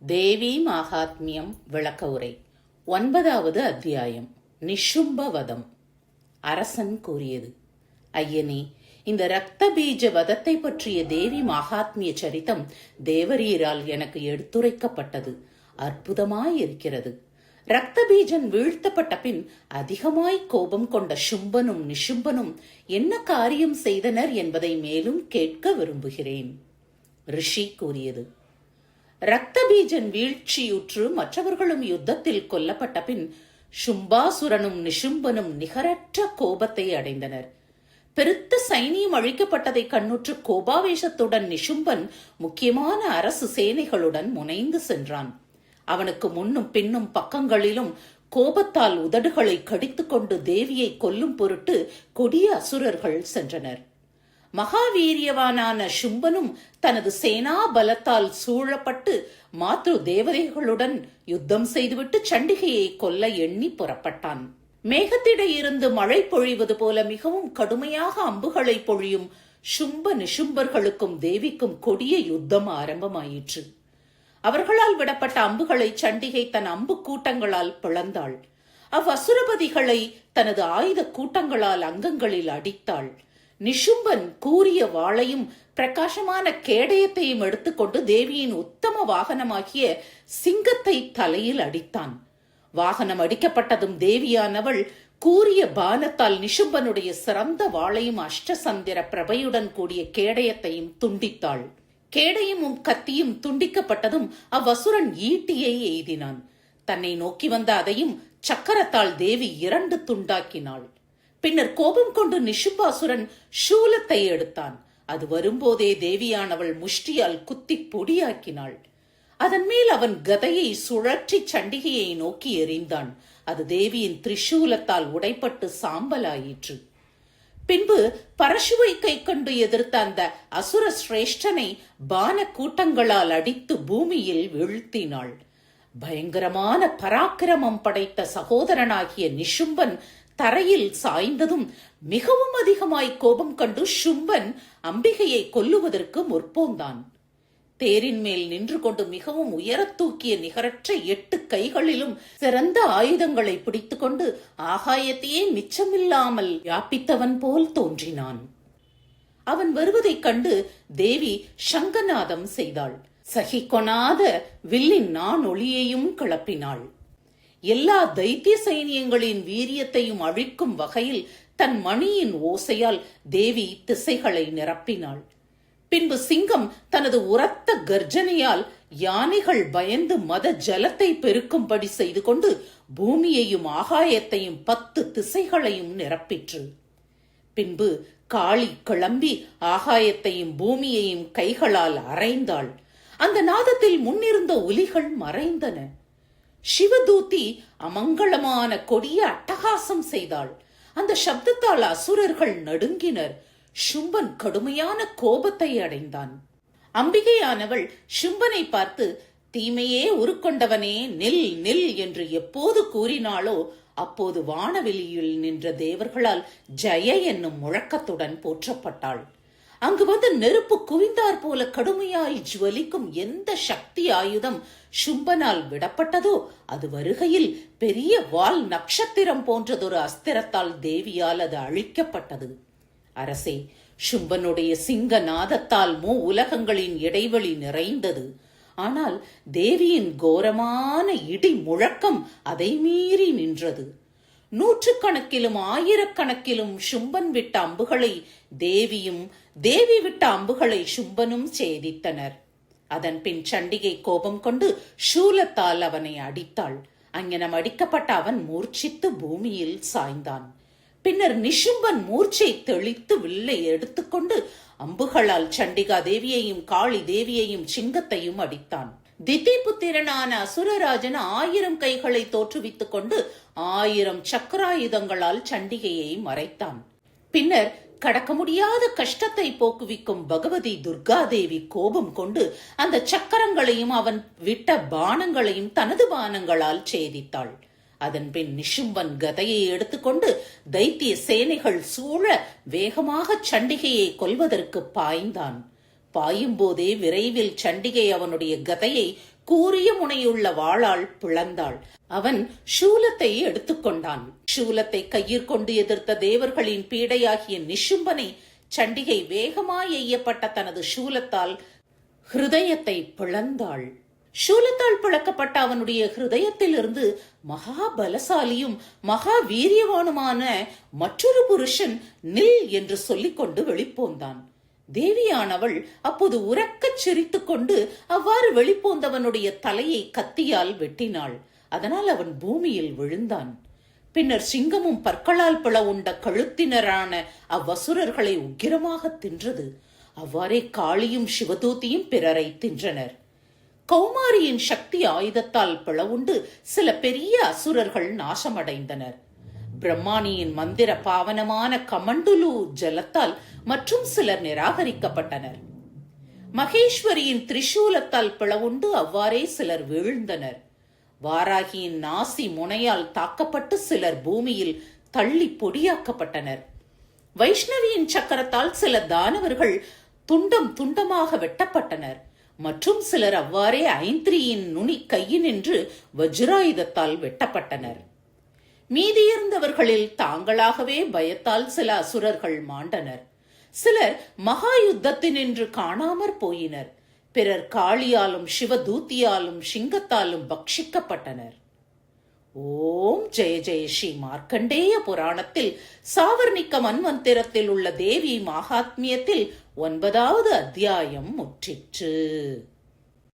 தேவி மாகாத்மியம் விளக்க உரை 9வது அத்தியாயம். நிஷும்பவதம். அரசன் கூறியது: ஐயனே, இந்த இரத்த பீஜ வதத்தை பற்றிய தேவி மாகாத்மிய சரித்தம் தேவரீரால் எனக்கு எடுத்துரைக்கப்பட்டது. அற்புதமாயிருக்கிறது. இரத்த பீஜன் வீழ்த்தப்பட்ட பின் அதிகமாய் கோபம் கொண்ட சும்பனும் நிஷும்பனும் என்ன காரியம் செய்தனர் என்பதை மேலும் கேட்க விரும்புகிறேன். ரிஷி கூறியது: இரத்த பீஜன் வீழ்ச்சியுற்று மற்றவர்களும் யுத்தத்தில் கொல்லப்பட்ட பின் சும்பாசுரனும் நிஷும்பனும் நிகரற்ற கோபத்தை அடைந்தனர். பெருத்த சைனியம் அழிக்கப்பட்டதை கண்ணுற்று கோபாவேசத்துடன் நிஷும்பன் முக்கியமான அரசு சேனைகளுடன் முனைந்து சென்றான். அவனுக்கு முன்னும் பின்னும் பக்கங்களிலும் கோபத்தால் உதடுகளை கடித்துக்கொண்டு தேவியை கொல்லும் பொருட்டு கொடிய அசுரர்கள் சென்றனர். மகாவீரியவானான சும்பனும் தனது சேனா பலத்தால் சூழப்பட்டு மாத்ரு தேவதைகளுடன் யுத்தம் செய்துவிட்டு சண்டிகையை கொல்ல எண்ணி புறப்பட்டான். மேகத்திடையிருந்து மழை பொழிவது போல மிகவும் கடுமையாக அம்புகளை பொழியும் சும்ப நிஷும்பர்களுக்கும் தேவிக்கும் கொடிய யுத்தம் ஆரம்பமாயிற்று. அவர்களால் விடப்பட்ட அம்புகளை சண்டிகை தன் அம்பு கூட்டங்களால் பிளந்தாள். அவ்வசுரபதிகளை தனது ஆயுத கூட்டங்களால் அங்கங்களில் அடித்தாள். நிஷும்பன் கூரிய வாளையும் பிரகாசமான கேடயத்தையும் எடுத்துக்கொண்டு தேவியின் உத்தம வாகனமாகிய சிங்கத்தை தலையில் அடித்தான். வாகனம் அடிக்கப்பட்டதும் தேவியானவள் கூரிய பானத்தால் நிஷும்பனுடைய சிறந்த வாளையும் அஷ்டசந்திர பிரபையுடன் கூடிய கேடயத்தையும் துண்டித்தாள். கேடயமும் கத்தியும் துண்டிக்கப்பட்டதும் அவ்வசுரன் ஈட்டியை எய்தினான். தன்னை நோக்கி வந்த அதையும் சக்கரத்தால் தேவி 2 துண்டாக்கினாள். பின்னர் கோபம் கொண்டு நிஷும்பாசுரன் சூலத்தை எடுத்தான். அது வரும்போதே தேவியானவள் முஷ்டியால் குத்தி பொடியாக்கினாள். அதன் மேல் அவன் கதையை சுழற்றி சண்டிகையை நோக்கி எறிந்தான். அது தேவியின் திரிசூலத்தால் உடைப்பட்டு சாம்பலாயிற்று. பின்பு பரசுவை கை கொண்டு எதிர்த்த அந்த அசுர சிரேஷ்டனை பான கூட்டங்களால் அடித்து பூமியில் வீழ்த்தினாள். பயங்கரமான பராக்கிரமம் படைத்த சகோதரனாகிய நிஷும்பன் தரையில் சாய்ந்ததும் மிகவும் அதிகமாய் கோபம் கண்டு சும்பன் அம்பிகையை கொல்லுவதற்கு முற்போந்தான். தேரின் மேல் நின்று கொண்டு மிகவும் உயர தூக்கிய நிகரற்ற 8 கைகளிலும் சிறந்த ஆயுதங்களை பிடித்துக் கொண்டு ஆகாயத்தையே மிச்சமில்லாமல் வியாபித்தவன் போல் தோன்றினான். அவன் வருவதைக் கண்டு தேவி சங்கநாதம் செய்தாள். சகிக்கொணாத வில்லின் நானொளியையும் கிளப்பினாள். எல்லா தைத்திய சைனியங்களின் வீரியத்தையும் அழிக்கும் வகையில் தன் மணியின் ஓசையால் தேவி திசைகளை நிரப்பினாள். பின்பு சிங்கம் தனது உரத்த கர்ஜனையால் யானைகள் பயந்து மத ஜலத்தை பெருக்கும்படி செய்து கொண்டு பூமியையும் ஆகாயத்தையும் 10 திசைகளையும் நிரப்பிற்று. பின்பு காளி கிளம்பி ஆகாயத்தையும் பூமியையும் கைகளால் அறைந்தாள். அந்த நாதத்தில் முன்னிருந்த ஒலிகள் மறைந்தன. சிவதூதி அமங்கலமான கொடிய அட்டகாசம் செய்தாள். அந்த சப்தத்தால் அசுரர்கள் நடுங்கினர். சும்பன் கடுமையான கோபத்தை அடைந்தான். அம்பிகையானவள் சும்பனை பார்த்து, தீமையே உருக்கொண்டவனே, நில் நில் என்று எப்போது கூறினாளோ அப்போது வானவெளியில் நின்ற தேவர்களால் ஜெய என்னும் முழக்கத்துடன் போற்றப்பட்டாள். அங்கு வந்து நெருப்பு குவிந்தார் போல கடுமையாய் ஜுவலிக்கும் எந்த சக்தி ஆயுதம் சும்பனால் விடப்பட்டதோ அது வருகையில் பெரிய வால் நட்சத்திரம் போன்றதொரு அஸ்திரத்தால் தேவியால் அது அழிக்கப்பட்டது. அரசே, சும்பனுடைய சிங்க நாதத்தால் உலகங்களின் இடைவெளி நிறைந்தது. ஆனால் தேவியின் கோரமான இடி முழக்கம் அதை மீறி நின்றது. 100கணக்கிலும் 1000கணக்கிலும் சும்பன் விட்ட அம்புகளை தேவியும் தேவி விட்ட அம்புகளை சும்பனும் சேதித்தனர். அதன் பின் சண்டிகை கோபம் கொண்டு சூலத்தால் அவனை அடித்தாள். அங்கனம் அடிக்கப்பட்ட அவன் மூர்ச்சித்து பூமியில் சாய்ந்தான். பின்னர் நிஷும்பன் மூர்ச்சை தெளித்து வில்லை எடுத்துக்கொண்டு அம்புகளால் சண்டிகா தேவியையும் காளி தேவியையும் சிங்கத்தையும் அடித்தான். திதிபுத்திரனான அசுரராஜன் 1000 கைகளை தோற்றுவித்துக் கொண்டு 1000 சக்கராயுதங்களால் சண்டிகையை மறைத்தான். பின்னர் கடக்க முடியாத கஷ்டத்தை போக்குவிக்கும் பகவதி துர்காதேவி கோபம் கொண்டு அந்த சக்கரங்களையும் அவன் விட்ட பானங்களையும் தனது பானங்களால் சேதித்தாள். அதன் பின் நிஷும்பன் கதையை எடுத்துக்கொண்டு தைத்திய சேனைகள் சூழ வேகமாக சண்டிகையை கொல்வதற்கு பாய்ந்தான். பாயும் போதே விரைவில் சண்டிகை அவனுடைய கதையை கூரிய முனையுள்ள வாளால் பிளந்தாள். அவன் சூலத்தை எடுத்துக்கொண்டான். சூலத்தை கையிற்கொண்டு எதிர்த்த தேவர்களின் பீடையாகிய நிஷும்பனை சண்டிகை வேகமாய் எய்யப்பட்ட தனது சூலத்தால் ஹிருதயத்தை பிளந்தாள். சூலத்தால் பிளக்கப்பட்ட அவனுடைய ஹிருதயத்திலிருந்து மகா பலசாலியும் மகா வீரியவானுமான மற்றொரு புருஷன் நில் என்று சொல்லிக்கொண்டு வெளிப்போந்தான். தேவியானவள் அப்போது உரக்கச் சிரித்துக் கொண்டு அவ்வாறு வெளிப்போந்தவனுடைய தலையை கத்தியால் வெட்டினாள். அதனால் அவன் பூமியில் விழுந்தான். பின்னர் சிங்கமும் பற்களால் பிள உண்ட கழுத்தினரான அவ்வசுரர்களை உக்கிரமாக தின்றது. அவ்வாறே காளியும் சிவதூதியும் பிறரை தின்றனர். கௌமாரியின் சக்தி ஆயுதத்தால் பிளவுண்டு சில பெரிய அசுரர்கள் நாசமடைந்தனர். பிரம்மானியின் மந்திர பாவனமான கமண்டுலு ஜலத்தால் மற்றும் சிலர் நிராகரிக்கப்பட்டனர். மகேஸ்வரியின் திரிசூலத்தால் பிளவுண்டு அவ்வாறே சிலர் வீழ்ந்தனர். வாராகியின் நாசி முனையால் தாக்கப்பட்டு சிலர் பூமியில் தள்ளி பொடியாக்கப்பட்டனர். வைஷ்ணவியின் சக்கரத்தால் சில தானவர்கள் துண்டம் துண்டமாக வெட்டப்பட்டனர். மற்றும் சிலர் அவ்வாறே ஐந்திரியின் நுனி கையினின்று வஜ்ராயுதத்தால் வெட்டப்பட்டனர். மீதியிருந்தவர்களில் தாங்களாகவே பயத்தால் சில அசுரர்கள் மாண்டனர். சிலர் மகா யுத்தத்தினின்று காணாமற் போயினர். பிறர் காளியாலும் சிவதூத்தியாலும் சிங்கத்தாலும் பக்ஷிக்கப்பட்டனர். ஓம் ஜெய ஜெய ஸ்ரீ மார்க்கண்டேய புராணத்தில் சாவர்ணிக்க மன்வந்திரத்தில் உள்ள தேவி மகாத்மியத்தில் 9வது அத்தியாயம் முற்றிற்று.